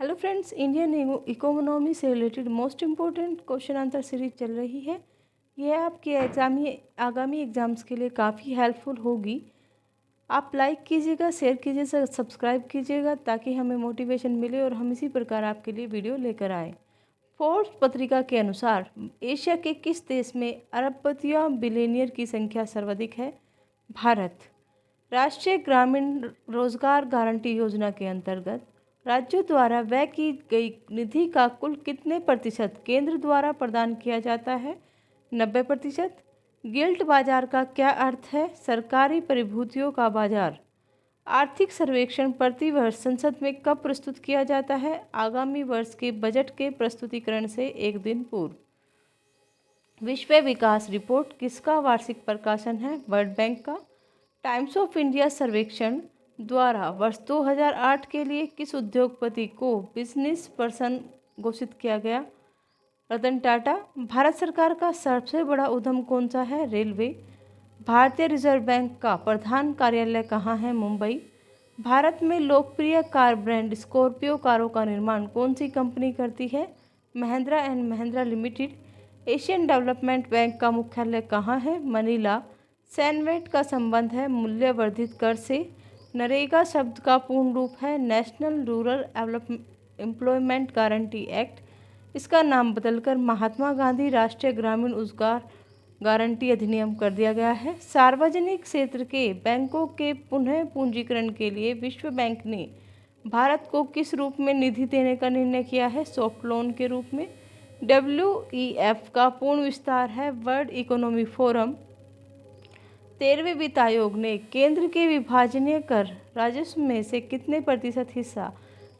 Hello friends, Indian economy से related most important question answer series चल रही है। यह आपके आगामी एग्ज़ाम्स के लिए काफ़ी हेल्पफुल होगी। आप लाइक कीजिएगा, शेयर कीजिएगा, सब्सक्राइब कीजिएगा ताकि हमें मोटिवेशन मिले और हम इसी प्रकार आपके लिए वीडियो लेकर आए। फोर्ब्स पत्रिका के अनुसार एशिया के किस देश में अरबपतियों बिलियनियर की संख्या सर्वाधिक है? भारत। राष्ट्रीय ग्रामीण रोजगार गारंटी योजना के अंतर्गत राज्यों द्वारा व्यय की गई निधि का कुल कितने प्रतिशत केंद्र द्वारा प्रदान किया जाता है? 90%। गिल्ट बाजार का क्या अर्थ है? सरकारी परिभूतियों का बाजार। आर्थिक सर्वेक्षण प्रतिवर्ष संसद में कब प्रस्तुत किया जाता है? आगामी वर्ष के बजट के प्रस्तुतिकरण से एक दिन पूर्व। विश्व विकास रिपोर्ट किसका वार्षिक प्रकाशन है? वर्ल्ड बैंक का। टाइम्स ऑफ इंडिया सर्वेक्षण द्वारा वर्ष 2008 के लिए किस उद्योगपति को बिजनेस पर्सन घोषित किया गया? रतन टाटा। भारत सरकार का सबसे बड़ा उद्यम कौन सा है? रेलवे। भारतीय रिजर्व बैंक का प्रधान कार्यालय कहाँ है? मुंबई। भारत में लोकप्रिय कार ब्रांड स्कॉर्पियो कारों का निर्माण कौन सी कंपनी करती है? Mahindra and Mahindra limited. Asian development bank का मुख्यालय कहाँ है? मनीला। सैनवेट का संबंध है मूल्य वर्धित कर से। नरेगा शब्द का पूर्ण रूप है national rural employment guarantee act. इसका नाम बदलकर महात्मा गांधी राष्ट्रीय ग्रामीण रोजगार गारंटी अधिनियम कर दिया गया है। सार्वजनिक क्षेत्र के बैंकों के पुनः पूंजीकरण के लिए विश्व बैंक ने भारत को किस रूप में निधि देने का निर्णय किया है? सॉफ्ट लोन के रूप में। WEF का पूर्ण विस्तार है वर्ल्ड इकोनॉमी फोरम। 13वें वित्त आयोग ने केंद्र के विभाजनीय कर राजस्व में से कितने प्रतिशत हिस्सा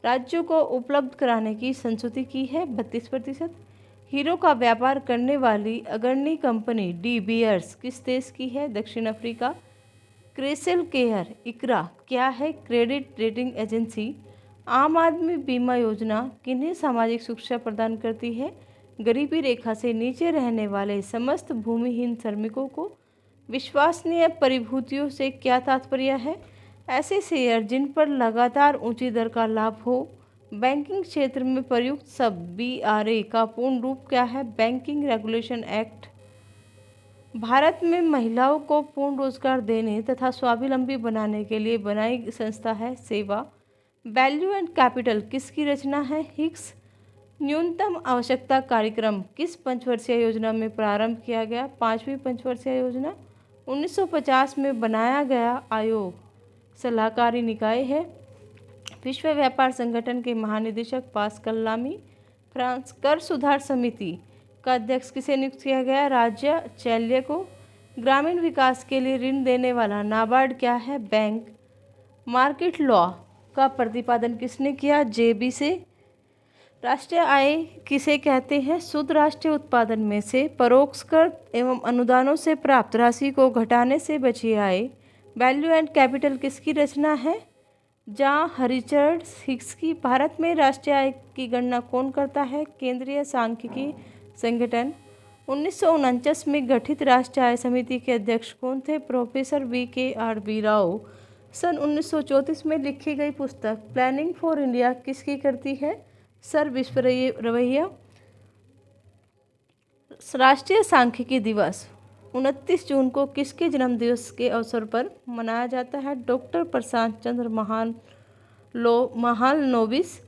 राज्यों को उपलब्ध कराने की संस्तुति की है? 32%। हीरो का व्यापार करने वाली अग्रणी कंपनी डी बियर्स किस देश की है? दक्षिण अफ्रीका। क्रिसिल केयर इकरा क्या है? Credit rating agency. आम आदमी बीमा योजना किन्हें सामाजिक सुरक्षा प्रदान करती है? गरीबी रेखा से नीचे रहने वाले समस्त भूमिहीन श्रमिकों को। विश्वसनीय परिभूतियों से क्या तात्पर्य है? ऐसे शेयर जिन पर लगातार ऊंची दर का लाभ हो। बैंकिंग क्षेत्र में प्रयुक्त शब्द BRA का पूर्ण रूप क्या है? Banking regulation act. भारत में महिलाओं को पूर्ण रोजगार देने तथा स्वावलंबी बनाने के लिए बनाई संस्था है सेवा। वैल्यू एंड कैपिटल किसकी रचना है? हिग्स। न्यूनतम आवश्यकता कार्यक्रम किस पंचवर्षीय योजना में प्रारंभ किया गया? 5वीं पंचवर्षीय योजना। 1950 में बनाया गया आयोग सलाहकारी निकाय है। विश्व व्यापार संगठन के महानिदेशक पास्कल लामी। फ्रांस कर सुधार समिति का अध्यक्ष किसे नियुक्त किया गया? राज्य चैल्य को। ग्रामीण विकास के लिए ऋण देने वाला नाबार्ड क्या है? बैंक। मार्केट लॉ का प्रतिपादन किसने किया? JB से। राष्ट्रीय आय किसे कहते हैं? शुद्ध राष्ट्रीय उत्पादन में से परोक्ष कर एवं अनुदानों से प्राप्त राशि को घटाने से बची आय। वैल्यू एंड कैपिटल किसकी रचना है? जॉन रिचर्ड हिग्स की। भारत में राष्ट्रीय आय की गणना कौन करता है? केंद्रीय सांख्यिकी संगठन। 1949 में गठित राष्ट्रीय आय समिति के अध्यक्ष कौन थे? Professor VKRB Rao. सन 1934 में लिखी गई पुस्तक प्लानिंग फॉर इंडिया किसकी करती है? सर विश्वेश्वरैया। राष्ट्रीय सांख्यिकी दिवस 29 जून को किसके जन्मदिवस के अवसर पर मनाया जाता है? डॉक्टर प्रशांत चंद्र महालनोबिस।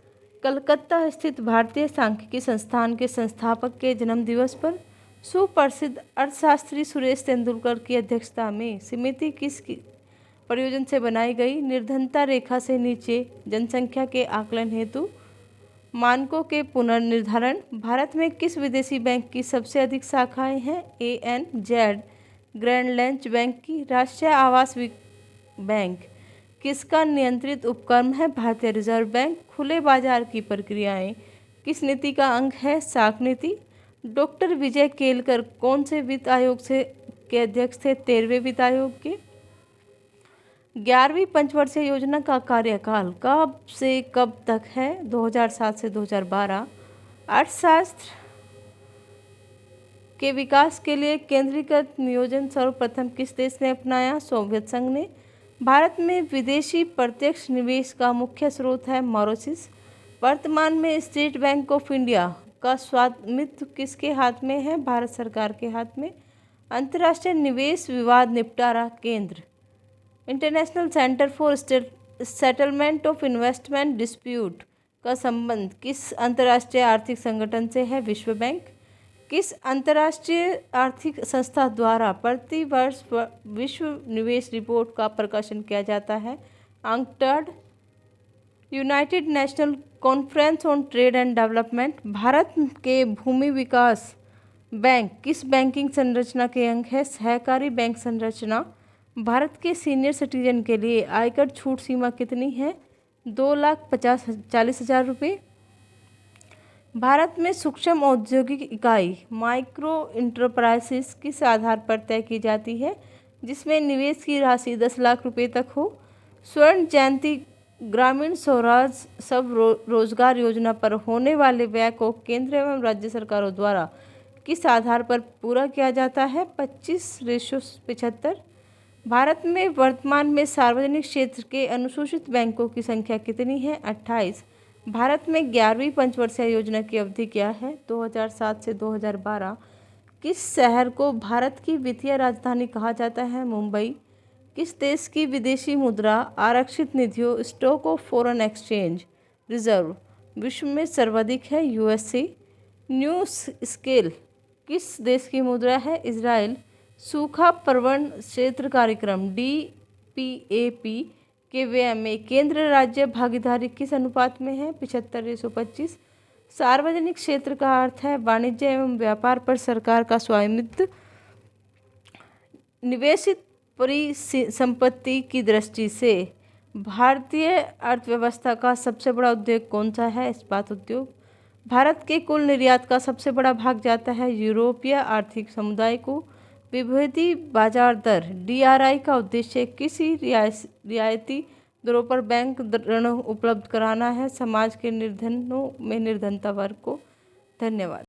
कलकत्ता स्थित भारतीय सांख्यिकी संस्थान के संस्थापक के जन्मदिवस पर सुप्रसिद्ध अर्थशास्त्री सुरेश तेंदुलकर की अध्यक्षता में समिति किस प्रयोजन से बनाई गई? निर्धनता रेखा से नीचे जनसंख्या के आकलन हेतु मानकों के पुनर्निर्धारण। भारत में किस विदेशी बैंक की सबसे अधिक शाखाएं हैं? ANZ ग्रैंड बैंक की। राष्ट्रीय आवास बैंक किसका नियंत्रित उपक्रम है? भारतीय रिजर्व बैंक। खुले बाजार की प्रक्रियाएं किस नीति का अंग है? साख नीति। डॉक्टर विजय केलकर कौन से वित्त आयोग के अध्यक्ष थे? 13वें वित्त आयोग के। 11वीं पंचवर्षीय योजना का कार्यकाल कब से कब तक है? 2007 से 2012। अर्थशास्त्र के विकास के लिए केंद्रीकृत नियोजन सर्वप्रथम किस देश ने अपनाया? सोवियत संघ ने। भारत में विदेशी प्रत्यक्ष निवेश का मुख्य स्रोत है मॉरिशस। वर्तमान में स्टेट बैंक ऑफ इंडिया का स्वामित्व किसके हाथ में है? भारत सरकार के हाथ में। अंतर्राष्ट्रीय निवेश विवाद निपटारा केंद्र international centre for settlement of investment dispute का संबंध किस अंतर्राष्ट्रीय आर्थिक संगठन से है? विश्व बैंक। किस अंतर्राष्ट्रीय आर्थिक संस्था द्वारा प्रति वर्ष विश्व निवेश रिपोर्ट का प्रकाशन किया जाता है? UNCTAD. United national conference on trade and development Bharat के भूमि विकास बैंक किस बैंकिंग संरचना के अंग है? सहकारी बैंक संरचना। भारत के सीनियर सिटीजन के लिए आयकर छूट सीमा कितनी है? 2,40,000 रुपये। भारत में सूक्ष्म औद्योगिक इकाई माइक्रो इंटरप्राइजेस किस आधार पर तय की जाती है? जिसमें निवेश की राशि 10 लाख रुपये तक हो। स्वर्ण जयंती ग्रामीण स्वराज सब रोजगार योजना पर होने वाले व्यय को केंद्र एवं राज्य सरकारों द्वारा किस आधार पर पूरा किया जाता है? 25:75। भारत में वर्तमान में सार्वजनिक क्षेत्र के अनुसूचित बैंकों की संख्या कितनी है? 28। भारत में 11वीं पंचवर्षीय योजना की अवधि क्या है? 2007 से 2012। किस शहर को भारत की वित्तीय राजधानी कहा जाता है? मुंबई। किस देश की विदेशी मुद्रा आरक्षित निधियों stock of foreign exchange reserve विश्व में सर्वाधिक है? यूएसए। न्यू स्केल किस देश की मुद्रा है? इजराइल। सूखा प्रवण क्षेत्र कार्यक्रम DPAP के व्यय में केंद्र राज्य भागीदारी किस अनुपात में है? 75:25। सार्वजनिक क्षेत्र का अर्थ है वाणिज्य एवं व्यापार पर सरकार का स्वामित्व। निवेशित परिसंपत्ति की दृष्टि से भारतीय अर्थव्यवस्था का सबसे बड़ा उद्योग कौन सा है? इस्पात उद्योग। भारत के कुल निर्यात का सबसे बड़ा भाग जाता है यूरोपीय आर्थिक समुदाय को। विभेदी बाजार दर DRI का उद्देश्य किसी रियायती दरों पर बैंक ऋण उपलब्ध कराना है समाज के निर्धनों में निर्धनता वर्ग को। धन्यवाद।